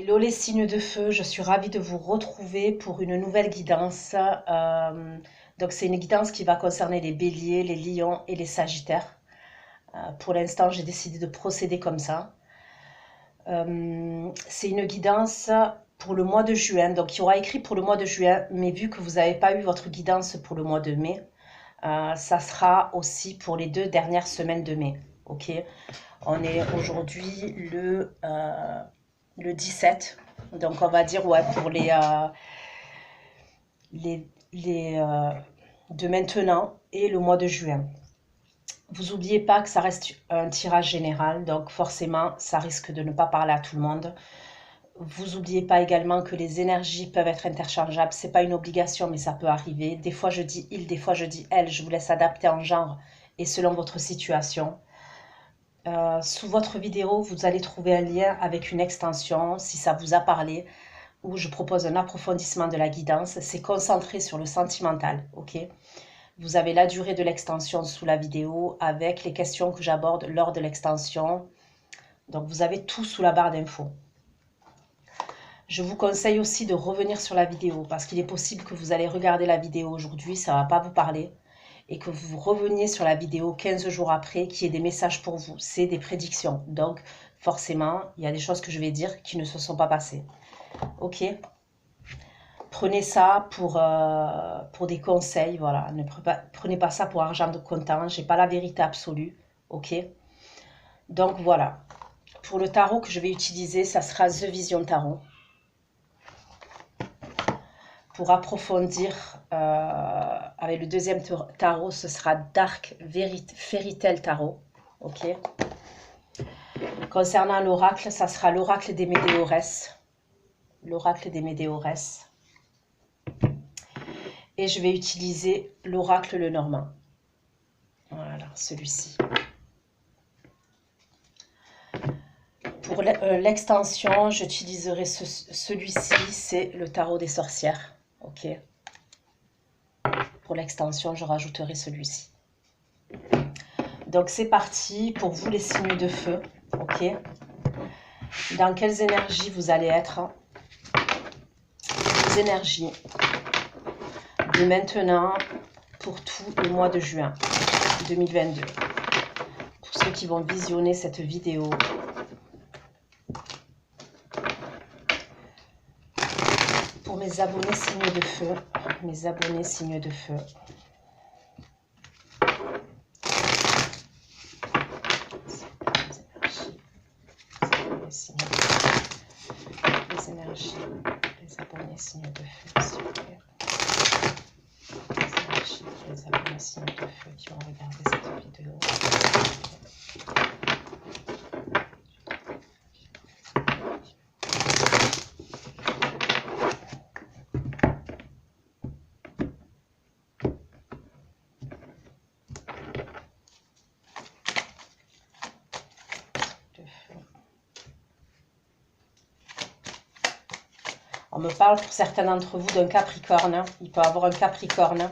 Hello les signes de feu, je suis ravie de vous retrouver pour une nouvelle guidance. Donc c'est une guidance qui va concerner les béliers, les lions et les sagittaires. Pour l'instant, j'ai décidé de procéder comme ça. C'est une guidance pour le mois de juin. Donc il y aura écrit pour le mois de juin, mais vu que vous n'avez pas eu votre guidance pour le mois de mai, ça sera aussi pour les 2 dernières semaines de mai. Ok, on est aujourd'hui le 17. Donc on va dire ouais pour les de maintenant et le mois de juin. Vous n'oubliez pas que ça reste un tirage général, donc forcément ça risque de ne pas parler à tout le monde. Vous n'oubliez pas également que les énergies peuvent être interchangeables, c'est pas une obligation mais ça peut arriver. Des fois je dis il, des fois je dis elle, je vous laisse adapter en genre et selon votre situation. Sous votre vidéo, vous allez trouver un lien avec une extension si ça vous a parlé, où je propose un approfondissement de la guidance. C'est concentré sur le sentimental, ok? Vous avez la durée de l'extension sous la vidéo avec les questions que j'aborde lors de l'extension. Donc vous avez tout sous la barre d'infos. Je vous conseille aussi de revenir sur la vidéo parce qu'il est possible que vous allez regarder la vidéo aujourd'hui, ça ne va pas vous parler, et que vous reveniez sur la vidéo 15 jours après, qu'il y ait des messages pour vous. C'est des prédictions. Donc forcément, il y a des choses que je vais dire qui ne se sont pas passées. Ok? Prenez ça pour des conseils, voilà. Ne prenez pas ça pour argent de comptant. J'ai pas la vérité absolue, ok? Donc voilà. Pour le tarot que je vais utiliser, ça sera The Vision Tarot. Pour approfondir, avec le deuxième tarot, ce sera Dark Fairy Tale Tarot, ok? Concernant l'oracle, ça sera l'oracle des Médéores. L'oracle des Médéores. Et je vais utiliser l'oracle Lenormand. Voilà, celui-ci. Pour l'extension, j'utiliserai celui-ci, c'est le tarot des sorcières. Ok. Pour l'extension, je rajouterai celui-ci. Donc c'est parti pour vous les signes de feu. Ok. Dans quelles énergies vous allez être? Les énergies de maintenant pour tout le mois de juin 2022. Pour ceux qui vont visionner cette vidéo, pour mes abonnés signes de feu, mes abonnés signes de feu. Les énergies, les abonnés signes de feu, s'il vous plaît. Les énergies, les abonnés signes de feu qui vont regarder cette vidéo. On me parle pour certains d'entre vous d'un Capricorne. Il peut y avoir un Capricorne.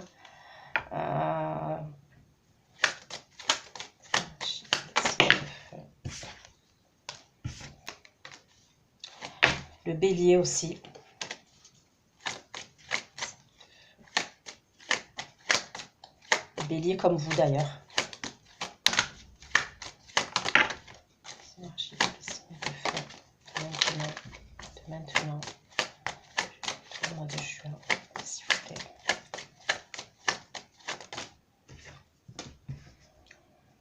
Le Bélier aussi. Le Bélier comme vous d'ailleurs. De maintenant. Mois de juin, s'il vous plaît.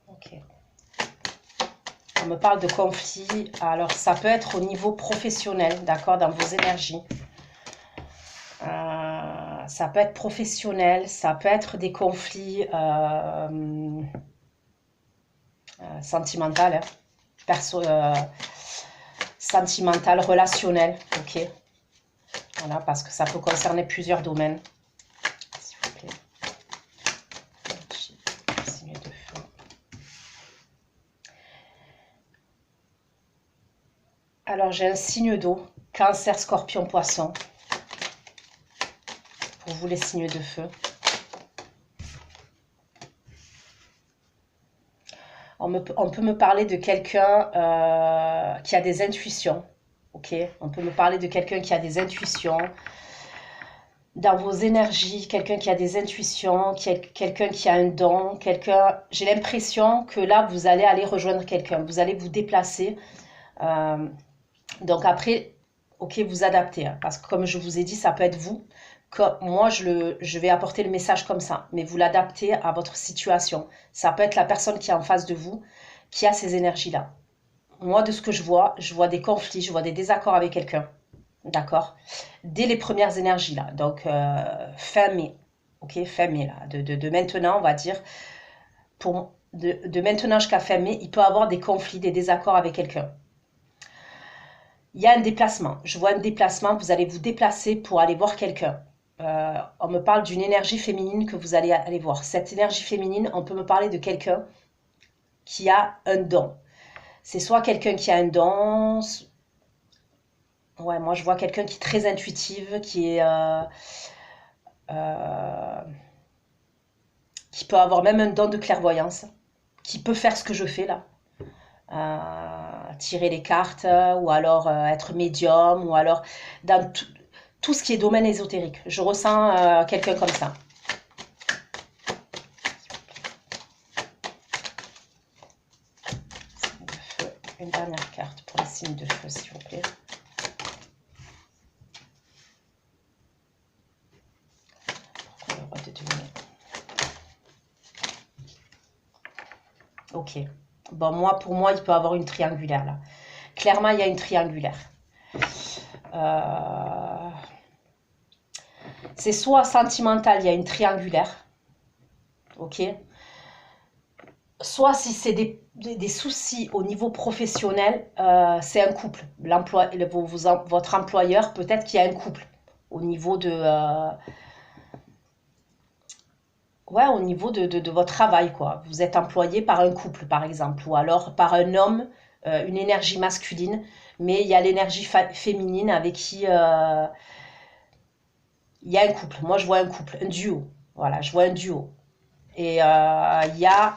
Ok. On me parle de conflit. Alors, ça peut être au niveau professionnel, d'accord, dans vos énergies. Ça peut être professionnel, ça peut être des conflits sentimentaux, hein, sentimental, relationnel, ok. Voilà, parce que ça peut concerner plusieurs domaines. S'il vous plaît. Signe de feu. Alors, j'ai un signe d'eau. Cancer, Scorpion, Poisson. Pour vous, les signes de feu. On peut me parler de quelqu'un qui a des intuitions. ok? On peut me parler de quelqu'un qui a des intuitions, dans vos énergies, quelqu'un qui a des intuitions, quelqu'un qui a un don, j'ai l'impression que là, vous allez aller rejoindre quelqu'un, vous allez vous déplacer. Euh, donc après, ok, vous adaptez, hein, parce que comme je vous ai dit, ça peut être vous. Moi, je vais apporter le message comme ça, mais vous l'adaptez à votre situation. Ça peut être la personne qui est en face de vous, qui a ces énergies-là. Moi, de ce que je vois des conflits, je vois des désaccords avec quelqu'un. D'accord? Dès les premières énergies, là. Donc, fin mai. Ok, fin mai, là. De maintenant, on va dire, de maintenant jusqu'à fin mai, il peut y avoir des conflits, des désaccords avec quelqu'un. Il y a un déplacement. Je vois un déplacement. Vous allez vous déplacer pour aller voir quelqu'un. On me parle d'une énergie féminine que vous allez aller voir. Cette énergie féminine, on peut me parler de quelqu'un qui a un don. C'est soit quelqu'un qui a un don. Ouais, moi je vois quelqu'un qui est très intuitive, euh, qui peut avoir même un don de clairvoyance, qui peut faire ce que je fais là. Tirer les cartes, ou alors être médium, ou alors dans tout ce qui est domaine ésotérique. Je ressens quelqu'un comme ça. Signe de feu. Une dernière carte pour les signes de feu, s'il vous plaît. Pourquoi le roi de denier? Ok. Bon, pour moi, il peut avoir une triangulaire là. Clairement, il y a une triangulaire. C'est soit sentimental, il y a une triangulaire. Ok. Soit si c'est des soucis au niveau professionnel, c'est un couple. Votre employeur, peut-être qu'il y a un couple au niveau ouais, au niveau de votre travail, quoi. Vous êtes employé par un couple, par exemple, ou alors par un homme, une énergie masculine, mais il y a l'énergie féminine avec qui il y a un couple. Moi, je vois un couple, un duo. Voilà, je vois un duo. Et il y a...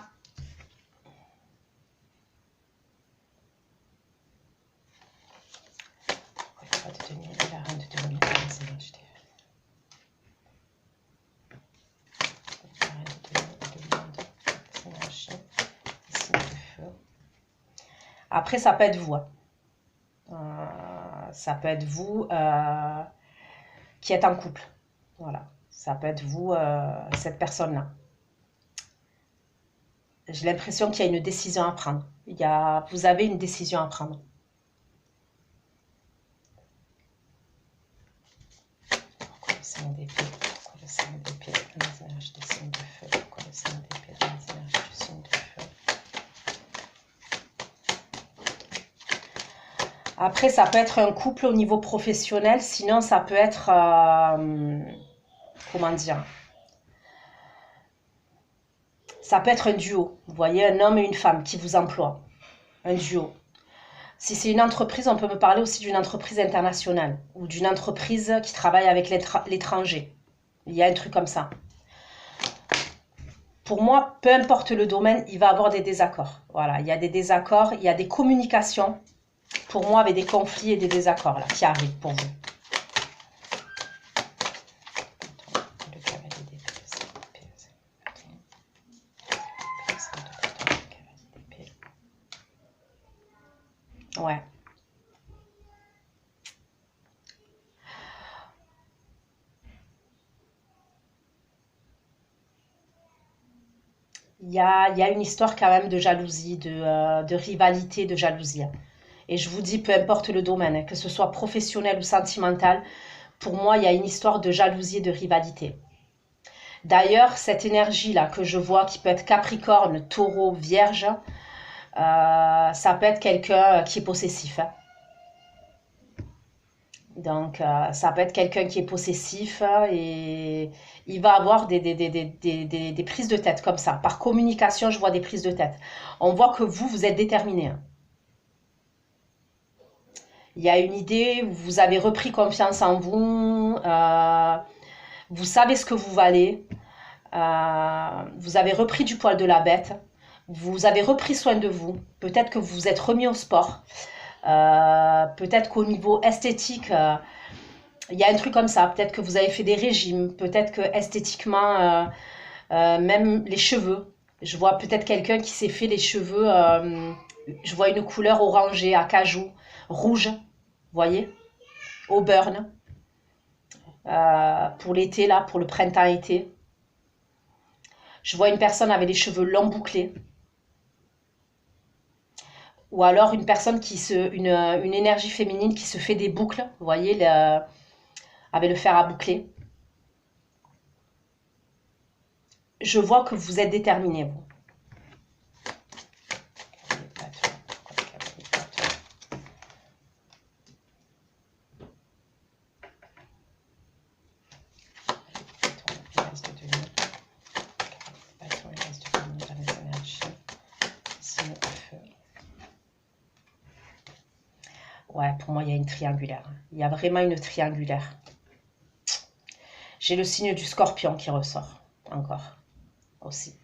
Après, ça peut être vous. Ça peut être vous qui êtes en couple. Voilà. Ça peut être vous, cette personne-là. J'ai l'impression qu'il y a une décision à prendre. Vous avez une décision à prendre. Pourquoi le 5 d'épée? Pourquoi le 5 d'épée dans les énergies du signe de feu? Pourquoi le 5 d'épée dans les énergies du signe de feu? Après, ça peut être un couple au niveau professionnel. Sinon, ça peut être... comment dire? Ça peut être un duo. Vous voyez, un homme et une femme qui vous emploient. Un duo. Si c'est une entreprise, on peut me parler aussi d'une entreprise internationale ou d'une entreprise qui travaille avec l'étranger. Il y a un truc comme ça. Pour moi, peu importe le domaine, il va y avoir des désaccords. Voilà, il y a des désaccords, il y a des communications, pour moi, avec des conflits et des désaccords là, qui arrivent pour vous. Ouais. Il y a une histoire quand même de jalousie, de rivalité, de jalousie. Et je vous dis, peu importe le domaine, que ce soit professionnel ou sentimental, pour moi, il y a une histoire de jalousie et de rivalité. D'ailleurs, cette énergie-là que je vois, qui peut être Capricorne, Taureau, Vierge, ça peut être quelqu'un qui est possessif. Hein. Donc, ça peut être quelqu'un qui est possessif et il va avoir des prises de tête comme ça. Par communication, je vois des prises de tête. On voit que vous êtes déterminé. Hein. Il y a une idée, vous avez repris confiance en vous, vous savez ce que vous valez, vous avez repris du poil de la bête, vous avez repris soin de vous, peut-être que vous vous êtes remis au sport, Peut-être qu'au niveau esthétique, il y a un truc comme ça. Peut-être que vous avez fait des régimes. Peut-être que esthétiquement, même les cheveux. Je vois peut-être quelqu'un qui s'est fait les cheveux. Je vois une couleur orangée, à cajou, rouge. Vous voyez? Au burn. Pour l'été, là, pour le printemps-été. Je vois une personne avec les cheveux longs bouclés. Ou alors une personne une énergie féminine qui se fait des boucles, vous voyez, avec le fer à boucler. Je vois que vous êtes déterminé, vous. Ouais, pour moi, il y a une triangulaire. Il y a vraiment une triangulaire. J'ai le signe du scorpion qui ressort, encore, aussi.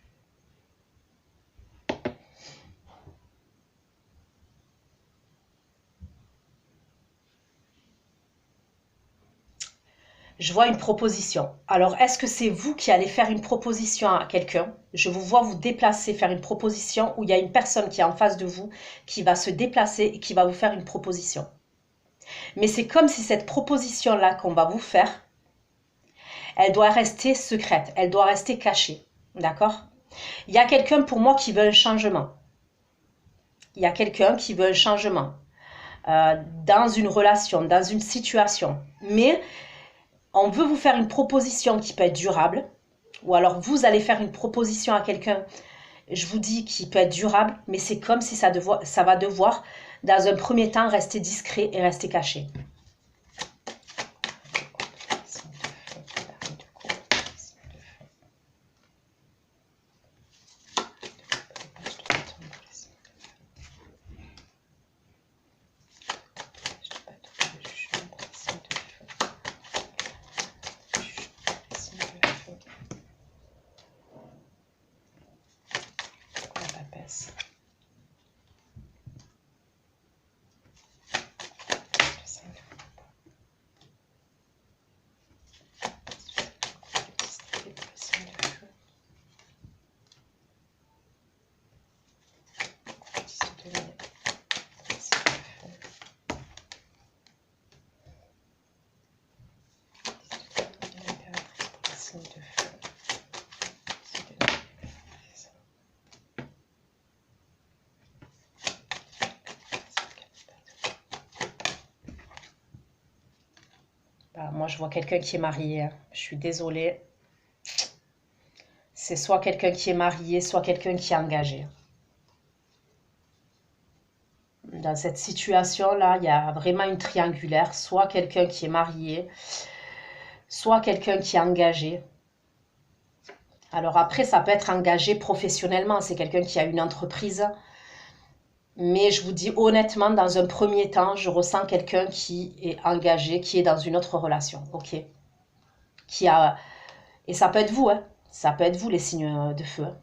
Je vois une proposition. Alors, est-ce que c'est vous qui allez faire une proposition à quelqu'un? Je vous vois vous déplacer, faire une proposition où il y a une personne qui est en face de vous qui va se déplacer et qui va vous faire une proposition. Mais c'est comme si cette proposition-là qu'on va vous faire, elle doit rester secrète, elle doit rester cachée. D'accord? Il y a quelqu'un pour moi qui veut un changement. Il y a quelqu'un qui veut un changement dans une relation, dans une situation. Mais on veut vous faire une proposition qui peut être durable, ou alors vous allez faire une proposition à quelqu'un, je vous dis, qui peut être durable, mais c'est comme si ça va devoir, dans un premier temps, rester discret et rester caché. Moi, je vois quelqu'un qui est marié. Je suis désolée. C'est soit quelqu'un qui est marié, soit quelqu'un qui est engagé. Dans cette situation-là, il y a vraiment une triangulaire. Soit quelqu'un qui est marié, soit quelqu'un qui est engagé. Alors après, ça peut être engagé professionnellement. C'est quelqu'un qui a une entreprise. Mais je vous dis honnêtement, dans un premier temps, je ressens quelqu'un qui est engagé, qui est dans une autre relation. Ok? Qui a... Et ça peut être vous, hein? Ça peut être vous, les signes de feu. Hein.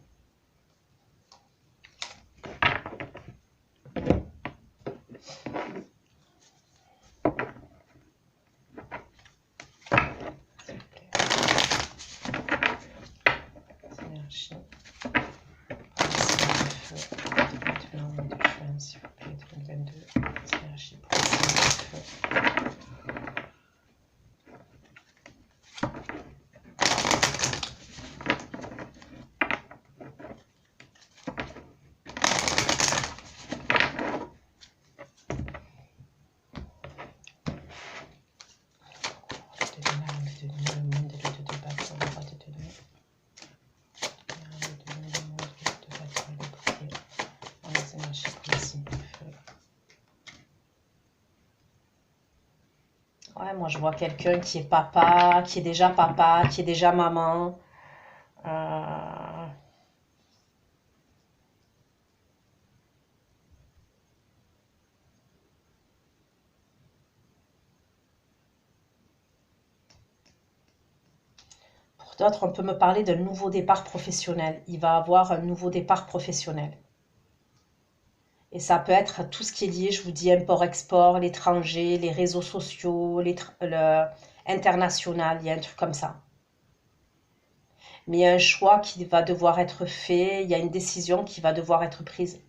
Ouais, moi je vois quelqu'un qui est papa, qui est déjà papa, qui est déjà maman. Pour d'autres, on peut me parler d'un nouveau départ professionnel. Il va avoir un nouveau départ professionnel. Et ça peut être tout ce qui est lié, je vous dis, import-export, l'étranger, les réseaux sociaux, international, il y a un truc comme ça. Mais il y a un choix qui va devoir être fait, il y a une décision qui va devoir être prise.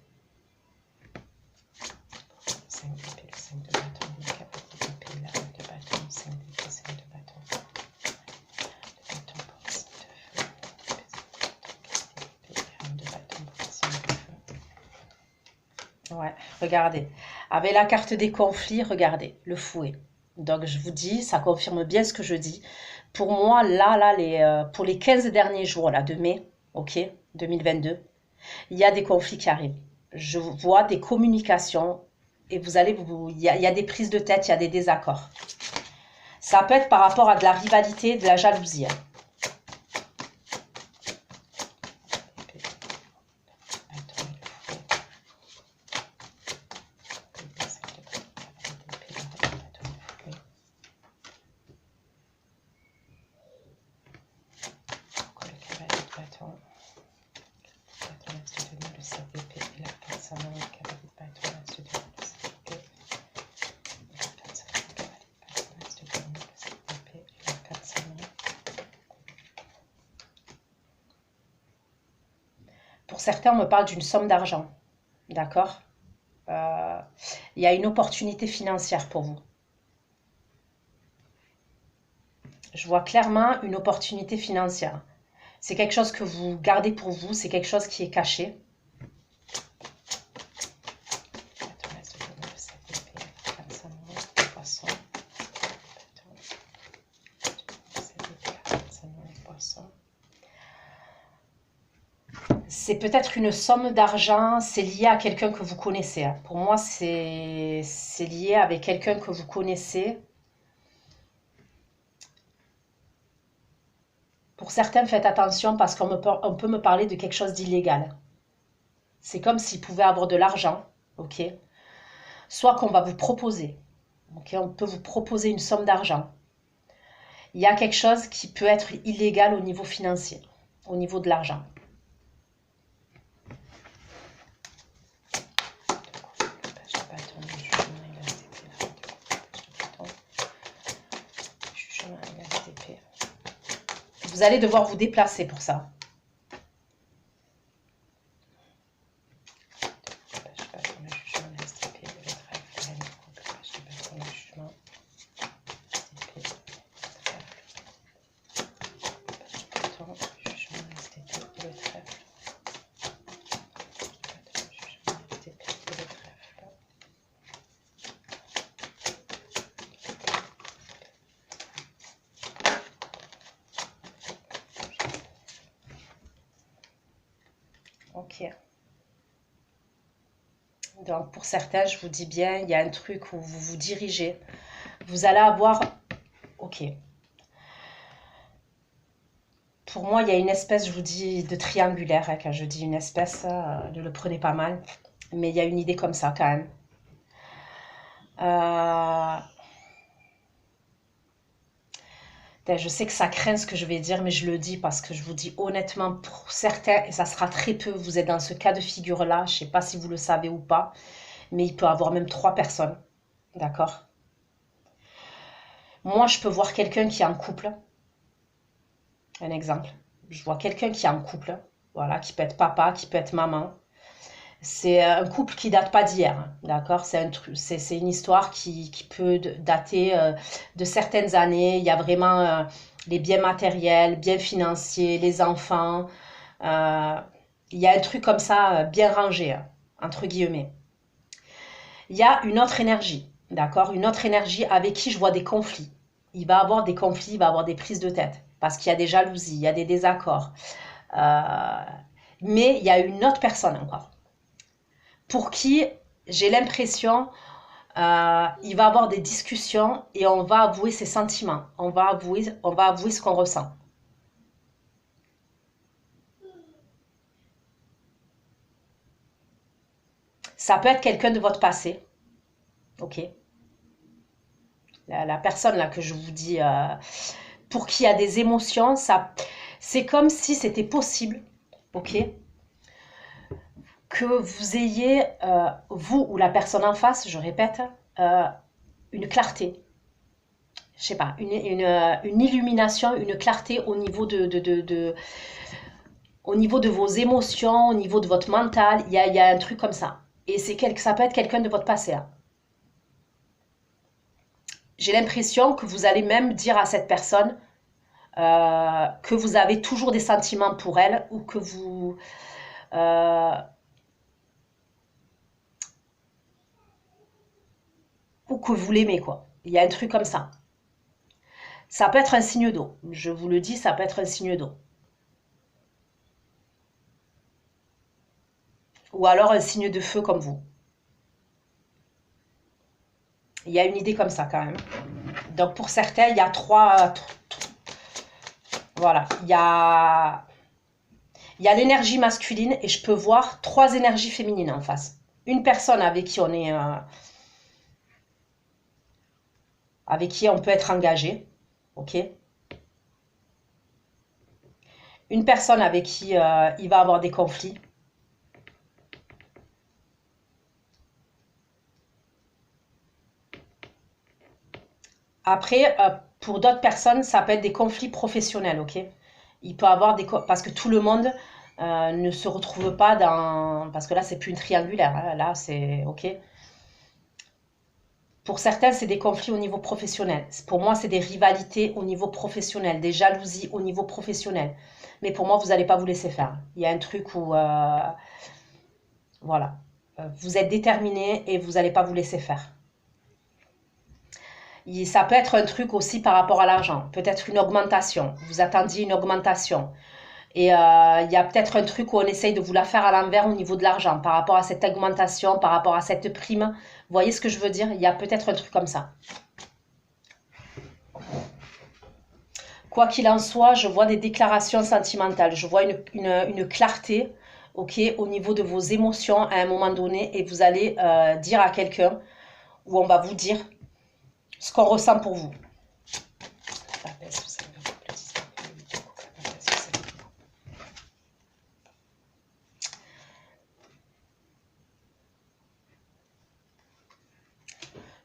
5 d'épée, le 5 de bâton, le 4 d'épée, la reine de bâton, 5 d'épée, 5 de bâton. Le bâton pour le 5 de feu, 4 d'épée, reine de bâton pour le 5 de feu. Ouais, regardez. Avec la carte des conflits, regardez, le fouet. Donc je vous dis, ça confirme bien ce que je dis. Pour moi, pour les 15 derniers jours là, de mai, ok, 2022, il y a des conflits qui arrivent. Je vois des communications et il y a des prises de tête, il y a des désaccords. Ça peut être par rapport à de la rivalité, de la jalousie. Pour certains, on me parle d'une somme d'argent, d'accord? Il y a une opportunité financière pour vous. Je vois clairement une opportunité financière. C'est quelque chose que vous gardez pour vous, c'est quelque chose qui est caché. C'est peut-être une somme d'argent, c'est lié à quelqu'un que vous connaissez. Pour moi, c'est lié avec quelqu'un que vous connaissez. Pour certains, faites attention parce qu'on peut me parler de quelque chose d'illégal. C'est comme s'il pouvait avoir de l'argent, ok? Soit qu'on va vous proposer, ok? On peut vous proposer une somme d'argent. Il y a quelque chose qui peut être illégal au niveau financier, au niveau de l'argent. Vous allez devoir vous déplacer pour ça. Ok. Donc pour certains, je vous dis bien, il y a un truc où vous vous dirigez. Vous allez avoir... Ok. Pour moi, il y a une espèce, je vous dis, de triangulaire. Hein, quand je dis une espèce, ne le prenez pas mal. Mais il y a une idée comme ça quand même. Je sais que ça craint ce que je vais dire, mais je le dis parce que je vous dis honnêtement, pour certains, et ça sera très peu, vous êtes dans ce cas de figure-là, je ne sais pas si vous le savez ou pas, mais il peut y avoir même 3 personnes, d'accord? Moi, je peux voir quelqu'un qui est en couple, un exemple. Je vois quelqu'un qui est en couple, voilà, qui peut être papa, qui peut être maman. C'est un couple qui date pas d'hier, hein, d'accord? C'est une histoire qui peut dater de certaines années. Il y a vraiment les biens matériels, biens financiers, les enfants. Euh, il y a un truc comme ça bien rangé, hein, entre guillemets. Il y a une autre énergie, d'accord? Une autre énergie avec qui je vois des conflits. Il va avoir des conflits, il va avoir des prises de tête parce qu'il y a des jalousies, il y a des désaccords. Euh, mais il y a une autre personne encore pour qui j'ai l'impression il va avoir des discussions et on va avouer ses sentiments. On va avouer ce qu'on ressent. Ça peut être quelqu'un de votre passé. Ok. La personne là que je vous dis, pour qui il y a des émotions, c'est comme si c'était possible. Ok. que vous ayez, vous ou la personne en face, je répète, une clarté. Je sais pas, une illumination, une clarté au niveau au niveau de vos émotions, au niveau de votre mental. Il y a un truc comme ça. Et ça peut être quelqu'un de votre passé. Hein. J'ai l'impression que vous allez même dire à cette personne que vous avez toujours des sentiments pour elle euh, ou que vous l'aimez, quoi. Il y a un truc comme ça. Ça peut être un signe d'eau. Je vous le dis, ça peut être un signe d'eau. Ou alors un signe de feu comme vous. Il y a une idée comme ça quand même. Donc pour certains, il y a trois. Voilà. Il y a l'énergie masculine et je peux voir trois énergies féminines en face. Une personne avec qui on est. Avec qui on peut être engagé. Ok. Une personne avec qui il va avoir des conflits. Après, pour d'autres personnes, ça peut être des conflits professionnels, ok? Il peut avoir parce que tout le monde ne se retrouve pas dans... Parce que là, c'est plus une triangulaire, hein, là, c'est ok. Pour certains, c'est des conflits au niveau professionnel. Pour moi, c'est des rivalités au niveau professionnel, des jalousies au niveau professionnel. Mais pour moi, vous n'allez pas vous laisser faire. Il y a un truc où, voilà, vous êtes déterminé et vous n'allez pas vous laisser faire. Ça peut être un truc aussi par rapport à l'argent, peut-être une augmentation. Vous attendiez une augmentation. Et il y a peut-être un truc où on essaye de vous la faire à l'envers au niveau de l'argent, par rapport à cette augmentation, par rapport à cette prime. Vous voyez ce que je veux dire? Il y a peut-être un truc comme ça. Quoi qu'il en soit, je vois des déclarations sentimentales, je vois une clarté, ok, au niveau de vos émotions à un moment donné, et vous allez dire à quelqu'un, ou on va vous dire ce qu'on ressent pour vous.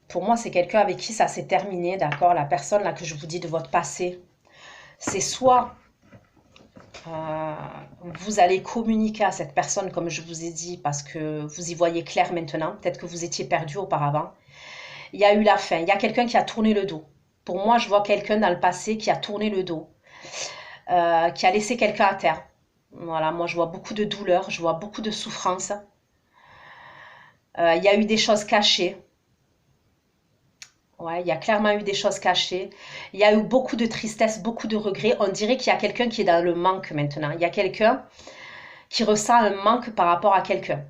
Pour moi, c'est quelqu'un avec qui ça s'est terminé, d'accord? La personne là que je vous dis de votre passé, c'est soit vous allez communiquer à cette personne, comme je vous ai dit, parce que vous y voyez clair maintenant. Peut-être que vous étiez perdu auparavant. Il y a eu la fin. Il y a quelqu'un qui a tourné le dos. Pour moi, je vois quelqu'un dans le passé qui a tourné le dos, qui a laissé quelqu'un à terre. Voilà, moi, je vois beaucoup de douleur, je vois beaucoup de souffrance. Il y a eu des choses cachées. Ouais, il y a clairement eu des choses cachées. Il y a eu beaucoup de tristesse, beaucoup de regrets. On dirait qu'il y a quelqu'un qui est dans le manque maintenant. Il y a quelqu'un qui ressent un manque par rapport à quelqu'un.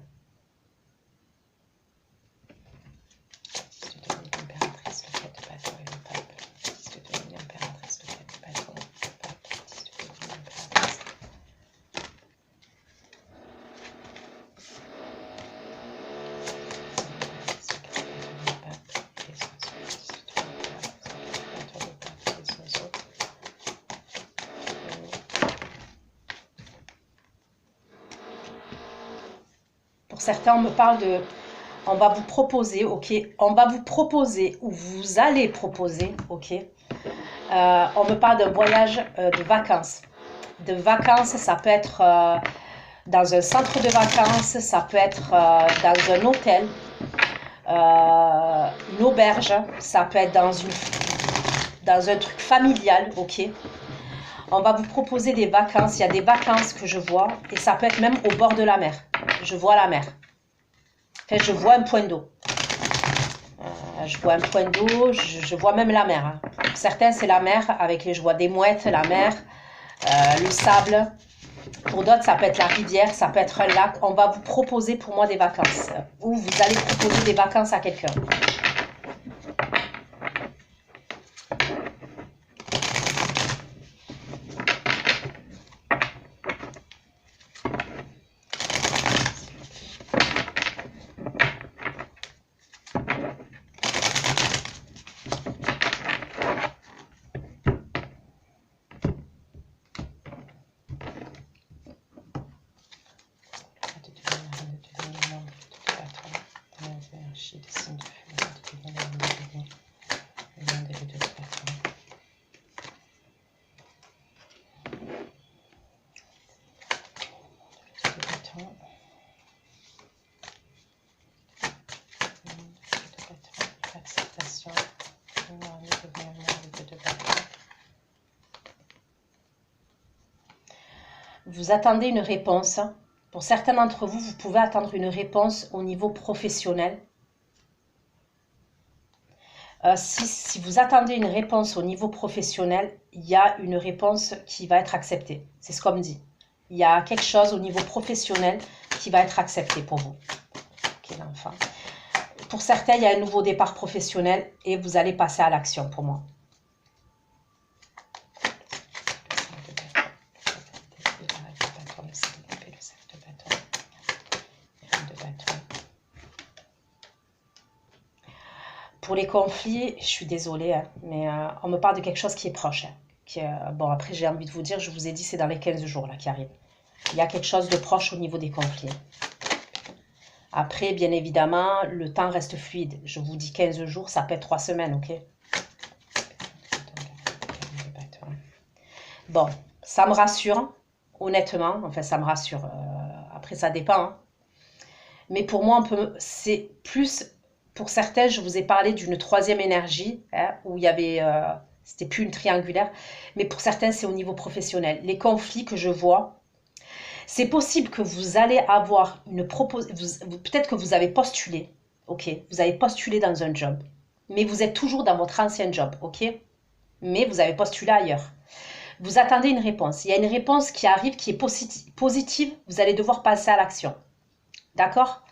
Pour certains, on me parle de... On va vous proposer, ok? On va vous proposer ou vous allez proposer, ok? On me parle d'un voyage de vacances. De vacances, ça peut être dans un centre de vacances, ça peut être dans un hôtel, une auberge, ça peut être dans un truc familial, ok? On va vous proposer des vacances. Il y a des vacances que je vois et ça peut être même au bord de la mer. Je vois la mer. Enfin, je vois un point d'eau. Je vois un point d'eau, je vois même la mer. Hein. Pour certains, c'est la mer avec je vois des mouettes, la mer, le sable. Pour d'autres, ça peut être la rivière, ça peut être un lac. On va vous proposer pour moi des vacances. Ou vous allez proposer des vacances à quelqu'un. énergie des signes de feu, de bâton. L'acceptation. Vous attendez une réponse. Pour certains d'entre vous, vous pouvez attendre une réponse au niveau professionnel. Si vous attendez une réponse au niveau professionnel, il y a une réponse qui va être acceptée. C'est ce qu'on me dit. Il y a quelque chose au niveau professionnel qui va être accepté pour vous. Ok, l'enfant. Pour certains, il y a un nouveau départ professionnel et vous allez passer à l'action pour moi. Pour les conflits, je suis désolée, hein, mais on me parle de quelque chose qui est proche. Bon, après, j'ai envie de vous dire, je vous ai dit, c'est dans les 15 jours là, qui arrive. Il y a quelque chose de proche au niveau des conflits. Après, bien évidemment, le temps reste fluide. Je vous dis 15 jours, ça peut être 3 semaines, ok? Bon, ça me rassure, honnêtement. Enfin, ça me rassure. Après, ça dépend. Hein. Mais pour moi, c'est plus... Pour certains, je vous ai parlé d'une troisième énergie, hein, où il y avait... c'était plus une triangulaire. Mais pour certains, c'est au niveau professionnel. Les conflits que je vois, c'est possible que vous allez avoir une proposition... Peut-être que vous avez postulé, ok? Vous avez postulé dans un job. Mais vous êtes toujours dans votre ancien job, ok? Mais vous avez postulé ailleurs. Vous attendez une réponse. Il y a une réponse qui arrive, qui est positive. Vous allez devoir passer à l'action. D'accord ?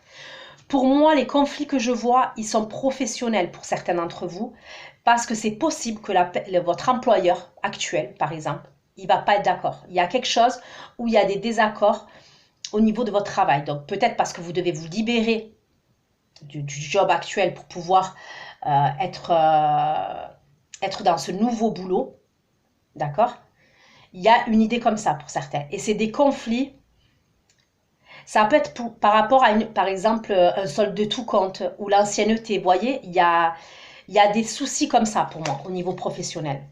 Pour moi, les conflits que je vois, ils sont professionnels pour certains d'entre vous, parce que c'est possible que votre employeur actuel, par exemple, il ne va pas être d'accord. Il y a quelque chose où il y a des désaccords au niveau de votre travail. Donc peut-être parce que vous devez vous libérer du job actuel pour pouvoir être dans ce nouveau boulot. D'accord ? Il y a une idée comme ça pour certains. Et c'est des conflits. Ça peut être par rapport à, par exemple, un solde de tout compte ou l'ancienneté. Vous voyez, il y a des soucis comme ça pour moi au niveau professionnel.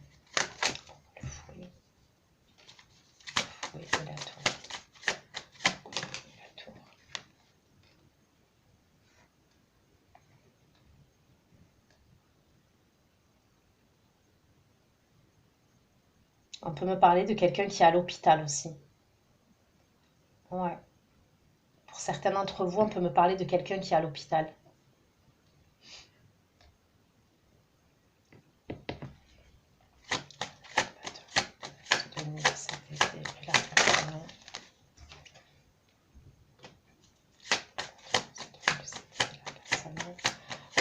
On peut me parler de quelqu'un qui est à l'hôpital aussi. Ouais. Pour certains d'entre vous, on peut me parler de quelqu'un qui est à l'hôpital.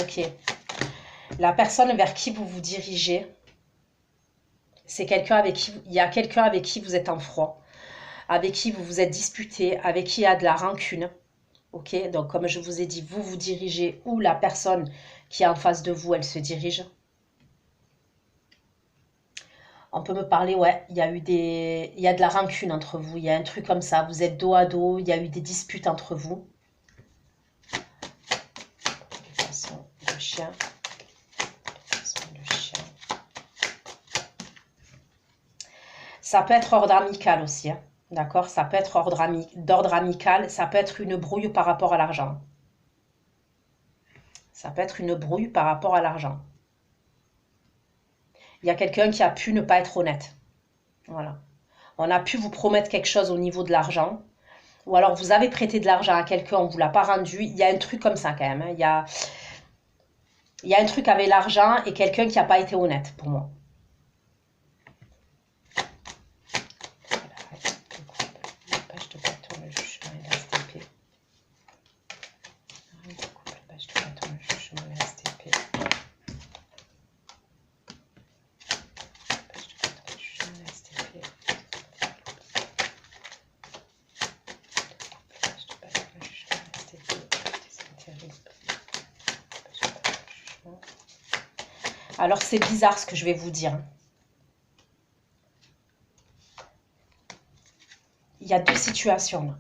Ok. La personne vers qui vous vous dirigez, c'est quelqu'un avec qui... Il y a quelqu'un avec qui vous êtes en froid, avec qui vous vous êtes disputé, avec qui il y a de la rancune. Ok, donc comme je vous ai dit, vous vous dirigez ou la personne qui est en face de vous, elle se dirige. On peut me parler, ouais, il y a de la rancune entre vous, il y a un truc comme ça, vous êtes dos à dos, il y a eu des disputes entre vous. Le chien. Ça peut être ordre amical aussi, hein. D'accord? Ça peut être d'ordre amical, ça peut être une brouille par rapport à l'argent. Ça peut être une brouille par rapport à l'argent. Il y a quelqu'un qui a pu ne pas être honnête. Voilà. On a pu vous promettre quelque chose au niveau de l'argent. Ou alors vous avez prêté de l'argent à quelqu'un, on ne vous l'a pas rendu. Il y a un truc comme ça quand même, hein. Il y a un truc avec l'argent et quelqu'un qui n'a pas été honnête pour moi. Alors c'est bizarre ce que je vais vous dire. Il y a deux situations là.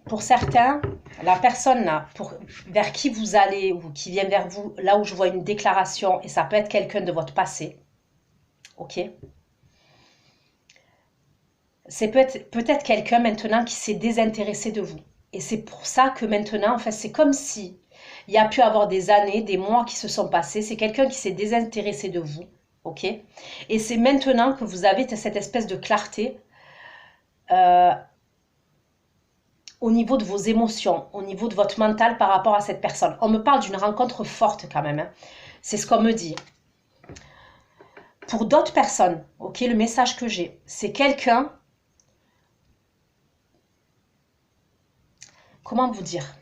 pour certains, la personne là, vers qui vous allez ou qui vient vers vous, là où je vois une déclaration, et ça peut être quelqu'un de votre passé, ok? C'est peut-être quelqu'un maintenant qui s'est désintéressé de vous. Et c'est pour ça que maintenant, en fait, c'est comme si il y a pu avoir des années, des mois qui se sont passés. C'est quelqu'un qui s'est désintéressé de vous, ok? Et c'est maintenant que vous avez cette espèce de clarté euh, au niveau de vos émotions, au niveau de votre mental par rapport à cette personne. On me parle d'une rencontre forte quand même, hein. C'est ce qu'on me dit. Pour d'autres personnes, ok, le message que j'ai, c'est quelqu'un, comment vous dire?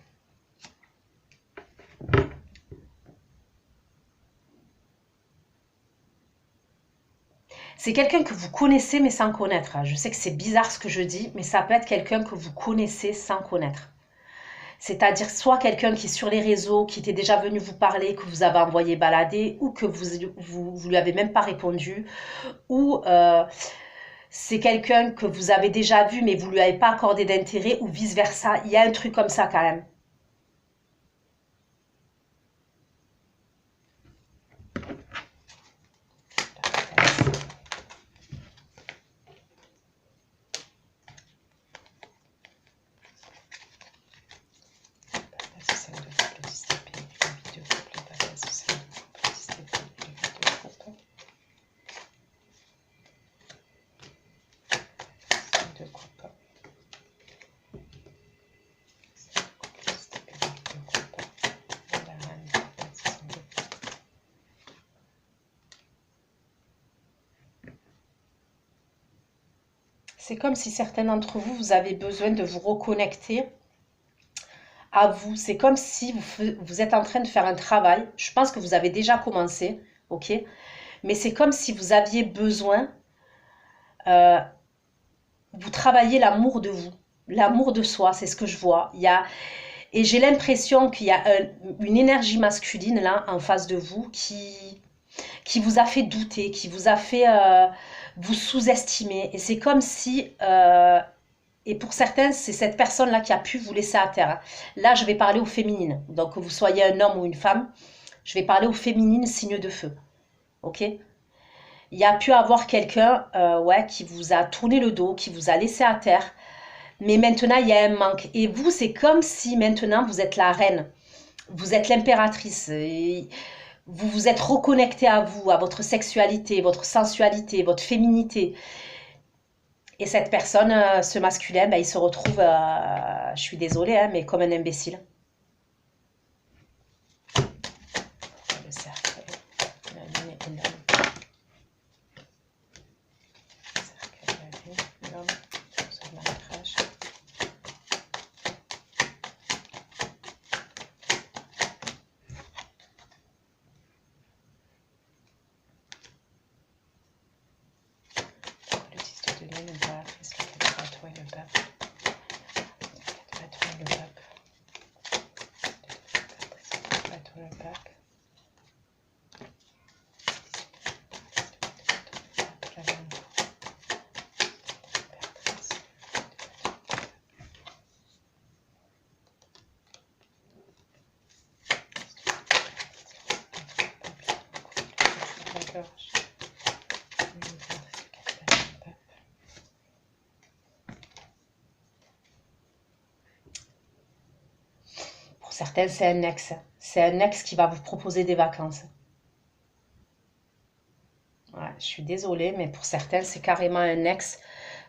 C'est quelqu'un que vous connaissez mais sans connaître. Je sais que c'est bizarre ce que je dis, mais ça peut être quelqu'un que vous connaissez sans connaître. C'est-à-dire soit quelqu'un qui est sur les réseaux, qui était déjà venu vous parler, que vous avez envoyé balader, ou que vous lui avez même pas répondu, ou c'est quelqu'un que vous avez déjà vu mais vous lui avez pas accordé d'intérêt, ou vice-versa. Il y a un truc comme ça quand même. C'est comme si certains d'entre vous, vous avez besoin de vous reconnecter à vous. C'est comme si vous êtes en train de faire un travail. Je pense que vous avez déjà commencé, ok? Mais c'est comme si vous aviez besoin, euh, vous travaillez l'amour de vous, l'amour de soi, c'est ce que je vois. Et j'ai l'impression qu'il y a une énergie masculine là en face de vous qui vous a fait douter, qui vous a fait vous sous-estimer. Et c'est comme si, et pour certains, c'est cette personne-là qui a pu vous laisser à terre. Là, je vais parler aux féminines. Donc, que vous soyez un homme ou une femme, je vais parler aux féminines signes de feu. Ok? Il y a pu avoir quelqu'un ouais, qui vous a tourné le dos, qui vous a laissé à terre. Mais maintenant, il y a un manque. Et vous, c'est comme si maintenant, vous êtes la reine. Vous êtes l'impératrice. Vous vous êtes reconnecté à vous, à votre sexualité, votre sensualité, votre féminité. Et cette personne, ce masculin, ben, il se retrouve, je suis désolée, hein, mais comme un imbécile. Le cercle, la lune et l'homme. Cercle, la lune, l'homme, sur l'ancrage. Le 10 de denier, l'impératrice, le 4 de bâton et le pape. Le 4 de bâton et le pape. Le bâton et le pape. Pour certains, c'est un ex. C'est un ex qui va vous proposer des vacances. Ouais, je suis désolée, mais pour certains, c'est carrément un ex.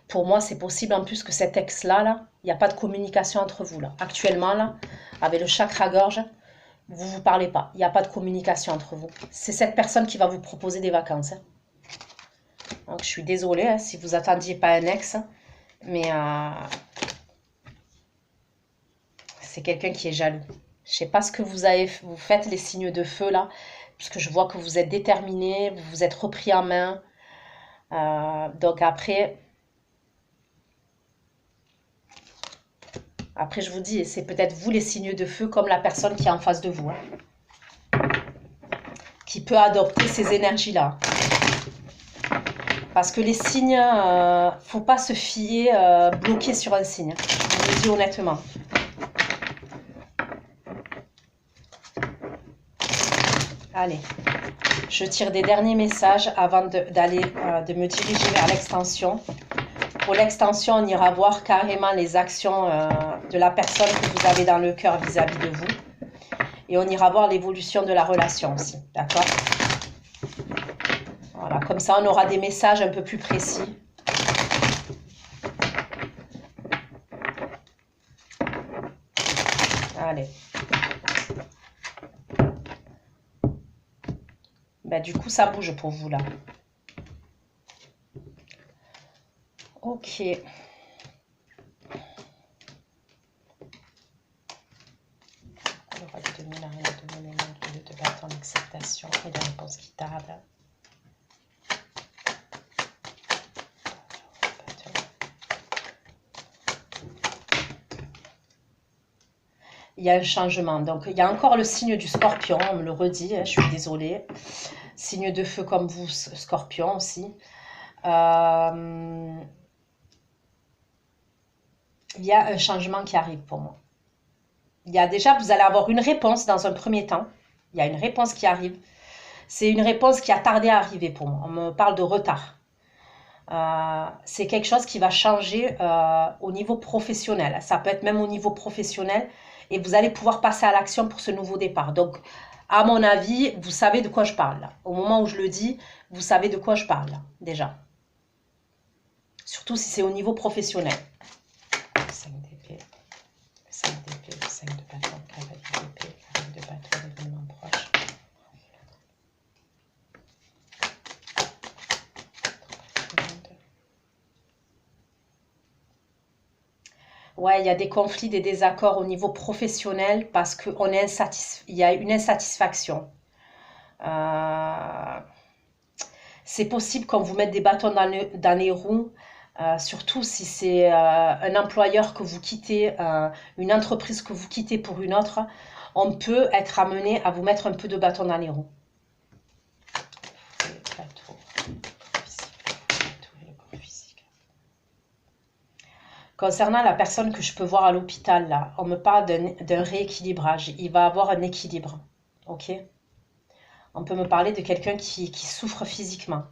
Pour moi, c'est possible en plus que cet ex-là, là, il n'y a pas de communication entre vous. Là. Actuellement, là, avec le chakra-gorge, vous ne vous parlez pas. Il n'y a pas de communication entre vous. C'est cette personne qui va vous proposer des vacances. Hein. Donc, je suis désolée hein, si vous attendiez pas un ex, mais c'est quelqu'un qui est jaloux. Je sais pas ce que vous faites les signes de feu là, puisque je vois que vous êtes déterminé, vous vous êtes repris en main. Donc après, je vous dis, c'est peut-être vous les signes de feu comme la personne qui est en face de vous, hein, qui peut adopter ces énergies-là. Parce que les signes, faut pas se fier bloqué sur un signe. Je vous le dis honnêtement. Allez, je tire des derniers messages avant de me diriger vers l'extension. Pour l'extension, on ira voir carrément les actions de la personne que vous avez dans le cœur vis-à-vis de vous. Et on ira voir l'évolution de la relation aussi, d'accord? Voilà, comme ça on aura des messages un peu plus précis. Allez. Ben, du coup, ça bouge pour vous là. Ok. Le roi de demi, la reine de demi, le de bâton, l'acceptation et la réponse qui tarde. Il y a un changement. Donc, il y a encore le signe du scorpion, on me le redit, je suis désolée. Signe de feu comme vous, scorpion aussi. Il y a un changement qui arrive pour moi. Il y a déjà, vous allez avoir une réponse dans un premier temps. Il y a une réponse qui arrive. C'est une réponse qui a tardé à arriver pour moi. On me parle de retard. C'est quelque chose qui va changer au niveau professionnel. Ça peut être même au niveau professionnel. Et vous allez pouvoir passer à l'action pour ce nouveau départ. Donc, à mon avis, vous savez de quoi je parle là. Au moment où je le dis, vous savez de quoi je parle là, déjà. Surtout si c'est au niveau professionnel. 5 d'épée, 5 d'épée, 5 de bâton, cavalier d'épée, cavalier de bâton, événement proche. Ouais, il y a des conflits, des désaccords au niveau professionnel parce qu'on est il y a une insatisfaction. C'est possible qu'on vous mette des bâtons dans les roues, surtout si c'est un employeur que vous quittez, une entreprise que vous quittez pour une autre, on peut être amené à vous mettre un peu de bâton dans les roues. Concernant la personne que je peux voir à l'hôpital, là, on me parle d'un rééquilibrage. Il va avoir un équilibre, ok? On peut me parler de quelqu'un qui souffre physiquement.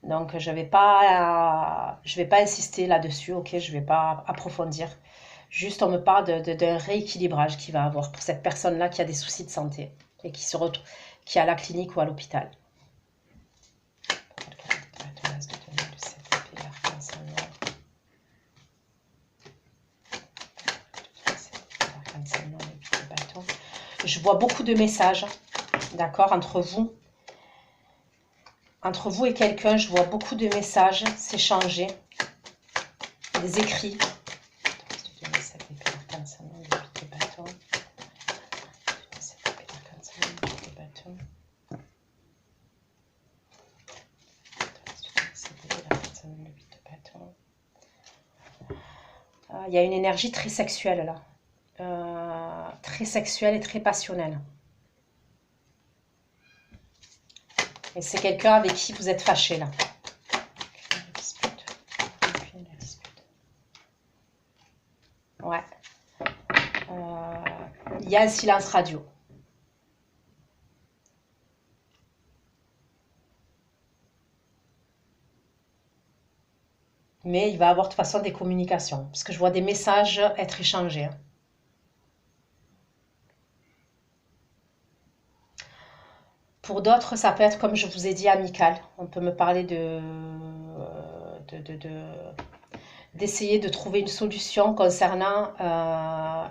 Donc, je vais pas insister là-dessus, ok? Je vais pas approfondir. Juste, on me parle d'un rééquilibrage qu'il va avoir pour cette personne-là qui a des soucis de santé et qui est à la clinique ou à l'hôpital. Je vois beaucoup de messages, d'accord, entre vous. Entre vous et quelqu'un, je vois beaucoup de messages s'échanger, des écrits. Il y a une énergie très sexuelle là. Très sexuelle et très passionnelle. Et c'est quelqu'un avec qui vous êtes fâché là. Ouais. Il y a un silence radio. Mais il va avoir de toute façon des communications. Parce que je vois des messages être échangés. Pour d'autres, ça peut être, comme je vous ai dit, amical. On peut me parler d'essayer de trouver une solution concernant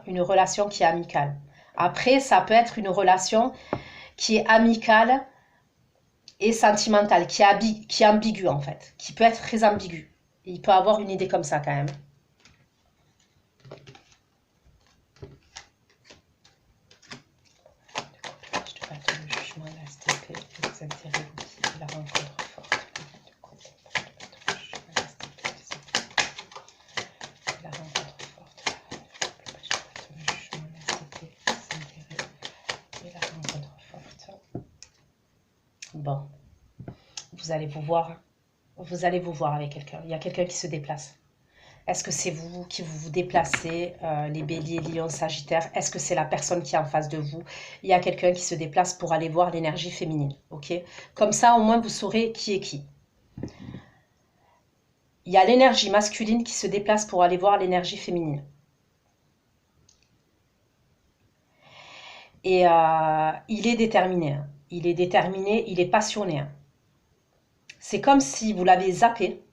une relation qui est amicale. Après, ça peut être une relation qui est amicale et sentimentale, qui est ambiguë en fait, qui peut être très ambiguë. Et il peut avoir une idée comme ça quand même. La rencontre forte. La rencontre forte. Et la rencontre forte. Bon, vous allez vous voir avec quelqu'un. Il y a quelqu'un qui se déplace. Est-ce que c'est vous qui vous déplacez, les béliers, lions, sagittaires? Est-ce que c'est la personne qui est en face de vous? Il y a quelqu'un qui se déplace pour aller voir l'énergie féminine, ok? Comme ça, au moins, vous saurez qui est qui. Il y a l'énergie masculine qui se déplace pour aller voir l'énergie féminine. Et il est déterminé. Hein. Il est déterminé, il est passionné. Hein. C'est comme si vous l'avez zappé.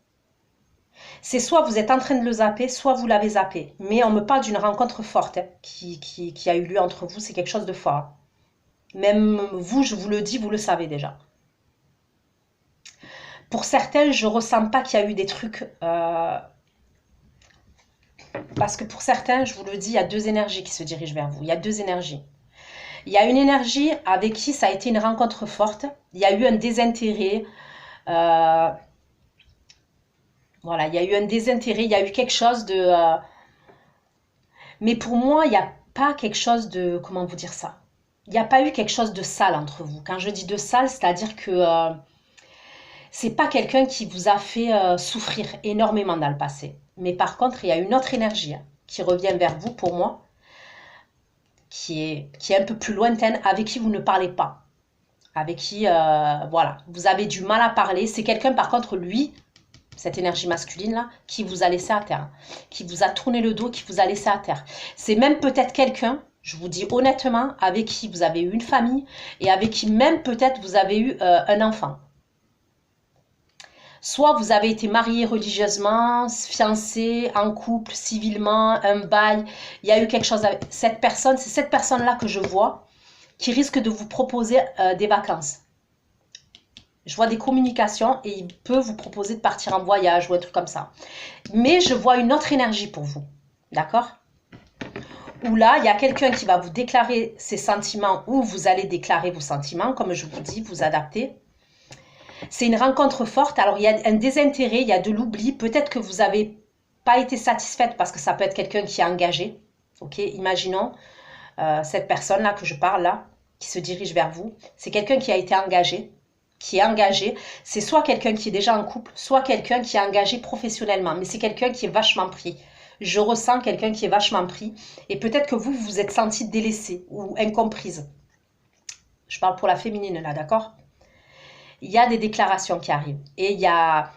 C'est soit vous êtes en train de le zapper, soit vous l'avez zappé. Mais on me parle d'une rencontre forte hein, qui a eu lieu entre vous. C'est quelque chose de fort. Hein. Même vous, je vous le dis, vous le savez déjà. Pour certains, je ne ressens pas qu'il y a eu des trucs... parce que pour certains, je vous le dis, il y a deux énergies qui se dirigent vers vous. Il y a deux énergies. Il y a une énergie avec qui ça a été une rencontre forte. Il y a eu un désintérêt. Voilà, il y a eu un désintérêt. Il y a eu quelque chose de... mais pour moi, il n'y a pas quelque chose de... Comment vous dire ça? Il n'y a pas eu quelque chose de sale entre vous. Quand je dis de sale, c'est-à-dire que c'est pas quelqu'un qui vous a fait souffrir énormément dans le passé. Mais par contre, il y a une autre énergie hein, qui revient vers vous pour moi, qui est un peu plus lointaine, avec qui vous ne parlez pas. Avec qui, voilà, vous avez du mal à parler. C'est quelqu'un, par contre, lui, cette énergie masculine-là, qui vous a laissé à terre, qui vous a tourné le dos, qui vous a laissé à terre. C'est même peut-être quelqu'un, je vous dis honnêtement, avec qui vous avez eu une famille et avec qui même peut-être vous avez eu un enfant. Soit vous avez été marié religieusement, fiancé, en couple, civilement, un bail. Il y a eu quelque chose avec cette personne. C'est cette personne-là que je vois qui risque de vous proposer des vacances. Je vois des communications et il peut vous proposer de partir en voyage ou un truc comme ça. Mais je vois une autre énergie pour vous. D'accord? Où là, il y a quelqu'un qui va vous déclarer ses sentiments ou vous allez déclarer vos sentiments. Comme je vous dis, vous adaptez. C'est une rencontre forte. Alors, il y a un désintérêt, il y a de l'oubli. Peut-être que vous n'avez pas été satisfaite parce que ça peut être quelqu'un qui est engagé. Ok, imaginons cette personne-là que je parle là, qui se dirige vers vous. C'est quelqu'un qui a été engagé, qui est engagé. C'est soit quelqu'un qui est déjà en couple, soit quelqu'un qui est engagé professionnellement. Mais c'est quelqu'un qui est vachement pris. Je ressens quelqu'un qui est vachement pris. Et peut-être que vous vous êtes senti délaissée ou incomprise. Je parle pour la féminine là, d'accord? Il y a des déclarations qui arrivent. Et il y a...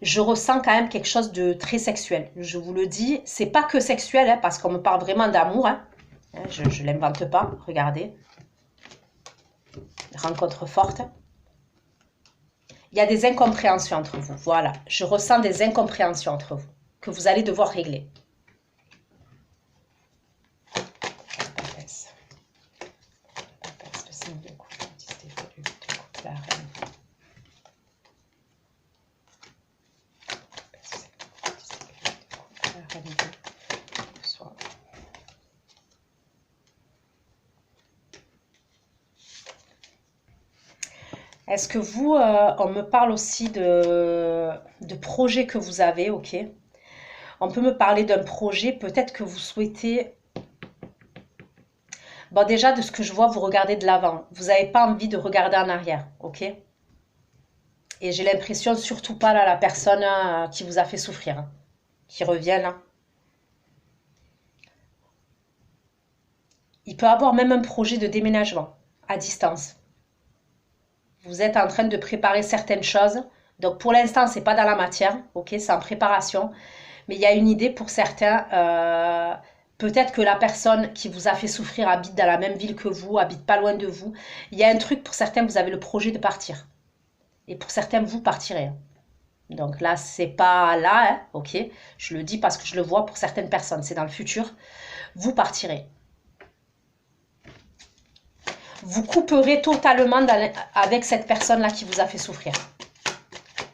Je ressens quand même quelque chose de très sexuel. Je vous le dis, c'est pas que sexuel, hein, parce qu'on me parle vraiment d'amour. Hein. Je ne l'invente pas, regardez. Rencontre forte. Il y a des incompréhensions entre vous. Voilà, je ressens des incompréhensions entre vous que vous allez devoir régler. Est-ce que vous, on me parle aussi de projets que vous avez, ok? On peut me parler d'un projet, peut-être que vous souhaitez... Bon, déjà, de ce que je vois, vous regardez de l'avant. Vous n'avez pas envie de regarder en arrière, ok? Et j'ai l'impression, surtout pas là, la personne qui vous a fait souffrir, hein, qui revient là. Il peut avoir même un projet de déménagement à distance. Vous êtes en train de préparer certaines choses. Donc pour l'instant, c'est pas dans la matière, ok, c'est en préparation. Mais il y a une idée pour certains. Peut-être que la personne qui vous a fait souffrir habite dans la même ville que vous, habite pas loin de vous. Il y a un truc pour certains, vous avez le projet de partir. Et pour certains, vous partirez. Donc là, c'est pas là, hein, ok. Je le dis parce que je le vois pour certaines personnes. C'est dans le futur. Vous partirez. Vous couperez totalement avec cette personne-là qui vous a fait souffrir.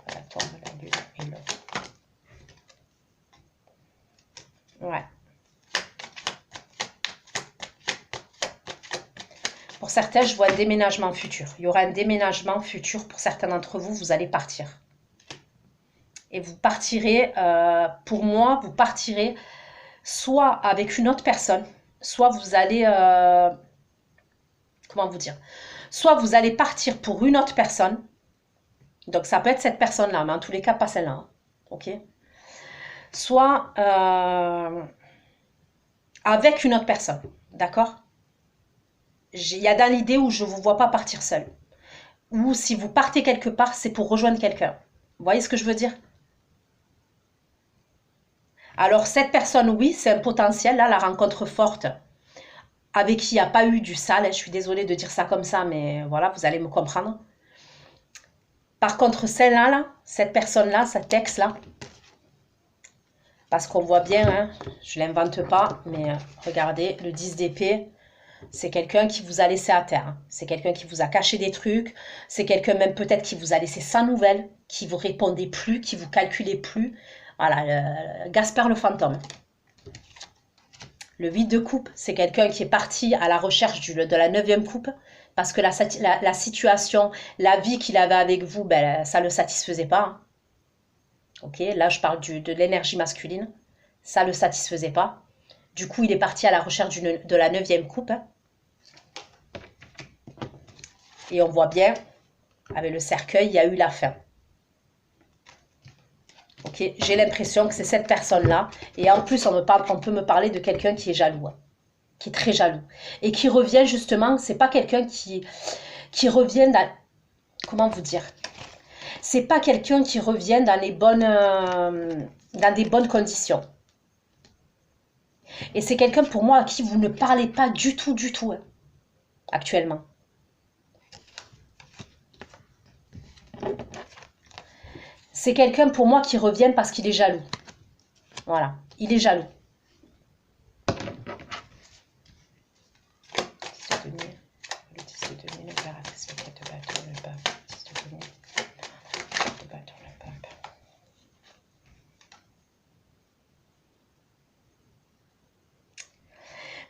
La tombe, la lune et l'autre. Ouais. Pour certains, je vois un déménagement futur. Il y aura un déménagement futur pour certains d'entre vous. Vous allez partir. Et vous partirez, pour moi, vous partirez soit avec une autre personne, soit vous allez... comment vous dire? Soit vous allez partir pour une autre personne. Donc, ça peut être cette personne-là, mais en tous les cas, pas celle-là. Hein, ok? soit avec une autre personne, d'accord? Il y a dans l'idée où je ne vous vois pas partir seul. Ou si vous partez quelque part, c'est pour rejoindre quelqu'un. Vous voyez ce que je veux dire? Alors cette personne, oui, c'est un potentiel, là, la rencontre forte, avec qui il n'y a pas eu du sale. Je suis désolée de dire ça comme ça, mais voilà, vous allez me comprendre. Par contre, celle-là, là, cette personne-là, cet ex-là, parce qu'on voit bien, hein, je ne l'invente pas, mais regardez, le 10 d'épée, c'est quelqu'un qui vous a laissé à terre. Hein. C'est quelqu'un qui vous a caché des trucs. C'est quelqu'un même peut-être qui vous a laissé sans nouvelles, qui vous répondait plus, qui vous calculait plus. Voilà, Gaspard le fantôme. Le 8 de coupe, c'est quelqu'un qui est parti à la recherche de la 9e coupe parce que la situation, la vie qu'il avait avec vous, ben, ça ne le satisfaisait pas. Hein. Ok, là je parle de l'énergie masculine. Ça ne le satisfaisait pas. Du coup, il est parti à la recherche de la 9e coupe. Hein. Et on voit bien, avec le cercueil, il y a eu la fin. Ok, j'ai l'impression que c'est cette personne-là. Et en plus, on peut me parler de quelqu'un qui est jaloux. Hein, qui est très jaloux. Et qui revient justement, c'est pas quelqu'un qui revient dans... Comment vous dire? C'est pas quelqu'un qui revient dans dans des bonnes conditions. Et c'est quelqu'un pour moi à qui vous ne parlez pas du tout, hein, actuellement. C'est quelqu'un pour moi qui revient parce qu'il est jaloux. Voilà, il est jaloux.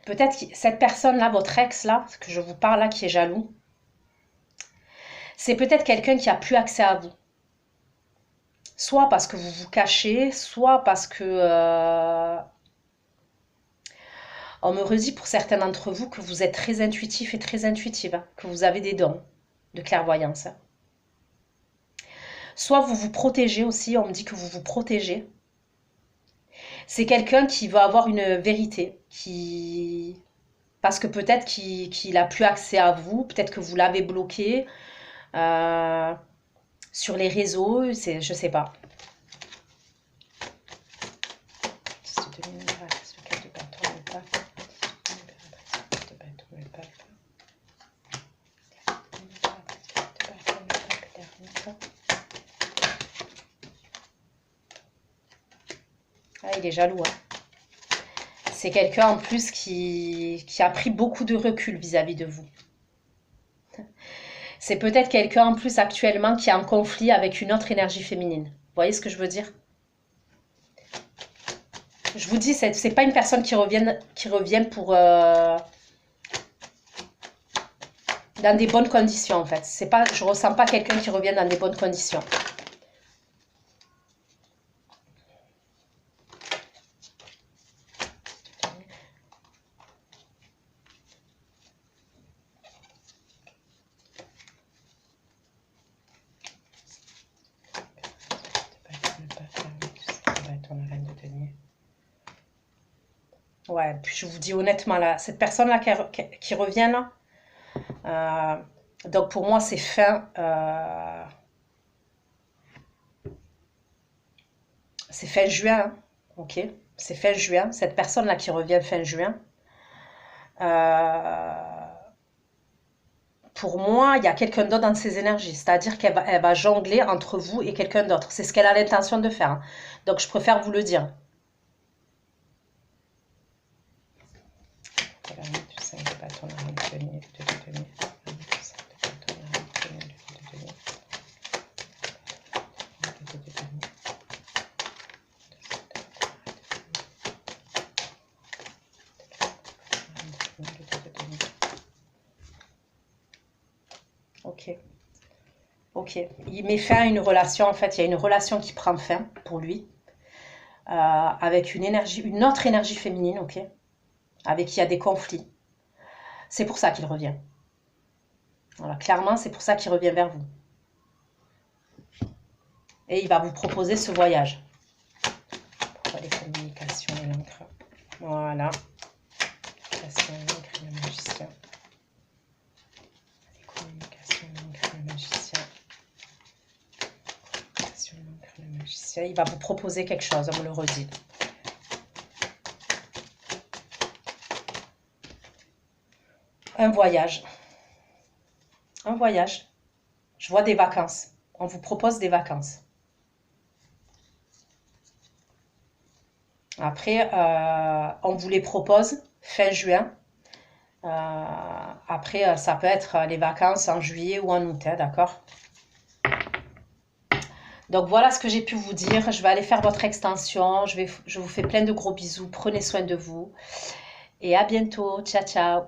Peut-être que cette personne-là, votre ex-là, que je vous parle là, qui est jaloux, c'est peut-être quelqu'un qui a plus accès à vous. Soit parce que vous vous cachez, soit parce que... on me redit pour certains d'entre vous que vous êtes très intuitif et très intuitive, hein, que vous avez des dons de clairvoyance. Hein. Soit vous vous protégez aussi, on me dit que vous vous protégez. C'est quelqu'un qui va avoir une vérité, parce que peut-être qu'il a plus accès à vous, peut-être que vous l'avez bloqué sur les réseaux, je sais pas. Ah, il est jaloux. Hein. C'est quelqu'un en plus qui a pris beaucoup de recul vis-à-vis de vous. C'est peut-être quelqu'un en plus actuellement qui est en conflit avec une autre énergie féminine. Vous voyez ce que je veux dire? Je vous dis, c'est pas une personne qui revient pour dans des bonnes conditions en fait. C'est pas, je ressens pas quelqu'un qui revient dans des bonnes conditions. Ouais, puis je vous dis honnêtement là, cette personne-là qui revient là, donc pour moi c'est fin. C'est fin juin, hein, ok? C'est fin juin. Cette personne-là qui revient fin juin, pour moi, il y a quelqu'un d'autre dans ses énergies. C'est-à-dire elle va jongler entre vous et quelqu'un d'autre. C'est ce qu'elle a l'intention de faire. Hein. Donc je préfère vous le dire. Ok. Ok. Il met fin à une relation. En fait, il y a une relation qui prend fin pour lui. Avec une autre énergie féminine, ok? Avec qui il y a des conflits. C'est pour ça qu'il revient. Voilà, clairement, c'est pour ça qu'il revient vers vous. Et il va vous proposer ce voyage. Voilà. Communication, écrit le magicien. Communication, écrit le magicien. Communication, écrit le magicien. Il va vous proposer quelque chose, on me le redit. Un voyage. Un voyage. Je vois des vacances. On vous propose des vacances. Après, on vous les propose fin juin. Après, ça peut être les vacances en juillet ou en août, hein, d'accord? Donc voilà ce que j'ai pu vous dire. Je vais aller faire votre extension. Je vous fais plein de gros bisous. Prenez soin de vous. Et à bientôt. Ciao, ciao.